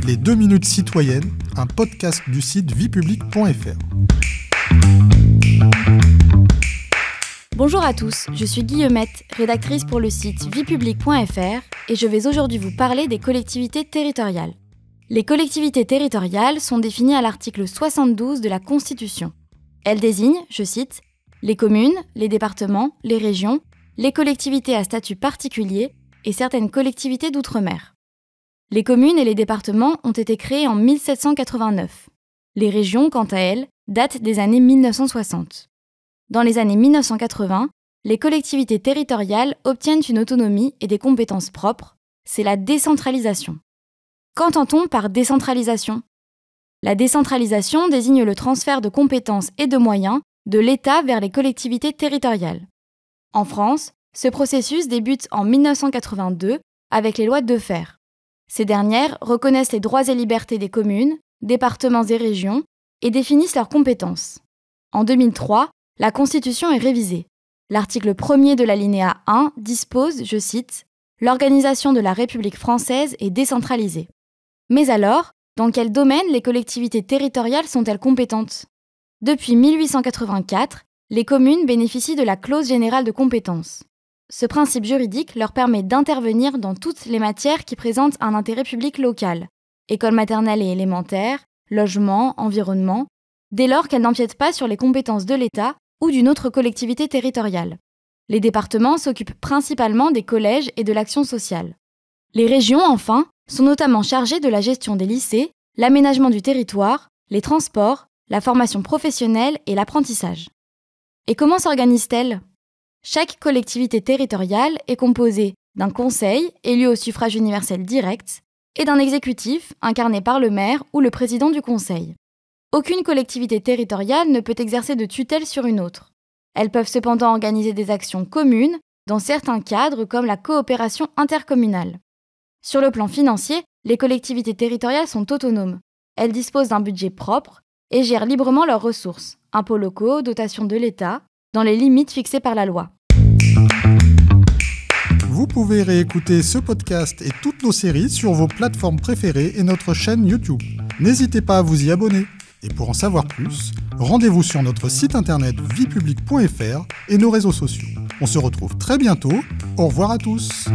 Les 2 minutes citoyennes, un podcast du site viepublique.fr. Bonjour à tous, je suis Guillemette, rédactrice pour le site viepublique.fr et je vais aujourd'hui vous parler des collectivités territoriales. Les collectivités territoriales sont définies à l'article 72 de la Constitution. Elles désignent, je cite, les communes, les départements, les régions, les collectivités à statut particulier et certaines collectivités d'outre-mer. Les communes et les départements ont été créés en 1789. Les régions, quant à elles, datent des années 1960. Dans les années 1980, les collectivités territoriales obtiennent une autonomie et des compétences propres, c'est la décentralisation. Qu'entend-on par décentralisation ? La décentralisation désigne le transfert de compétences et de moyens de l'État vers les collectivités territoriales. En France, ce processus débute en 1982 avec les lois de Defferre. Ces dernières reconnaissent les droits et libertés des communes, départements et régions et définissent leurs compétences. En 2003, la Constitution est révisée. L'article 1er de l'alinéa 1 dispose, je cite, « L'organisation de la République française est décentralisée ». Mais alors, dans quel domaine les collectivités territoriales sont-elles compétentes ? Depuis 1884, les communes bénéficient de la clause générale de compétence. Ce principe juridique leur permet d'intervenir dans toutes les matières qui présentent un intérêt public local, école maternelle et élémentaire, logement, environnement, dès lors qu'elles n'empiètent pas sur les compétences de l'État ou d'une autre collectivité territoriale. Les départements s'occupent principalement des collèges et de l'action sociale. Les régions, enfin, sont notamment chargées de la gestion des lycées, l'aménagement du territoire, les transports, la formation professionnelle et l'apprentissage. Et comment s'organisent-elles ? Chaque collectivité territoriale est composée d'un conseil, élu au suffrage universel direct, et d'un exécutif, incarné par le maire ou le président du conseil. Aucune collectivité territoriale ne peut exercer de tutelle sur une autre. Elles peuvent cependant organiser des actions communes dans certains cadres comme la coopération intercommunale. Sur le plan financier, les collectivités territoriales sont autonomes. Elles disposent d'un budget propre et gèrent librement leurs ressources, impôts locaux, dotations de l'État, dans les limites fixées par la loi. Vous pouvez réécouter ce podcast et toutes nos séries sur vos plateformes préférées et notre chaîne YouTube. N'hésitez pas à vous y abonner. Et pour en savoir plus, rendez-vous sur notre site internet viepublique.fr et nos réseaux sociaux. On se retrouve très bientôt. Au revoir à tous.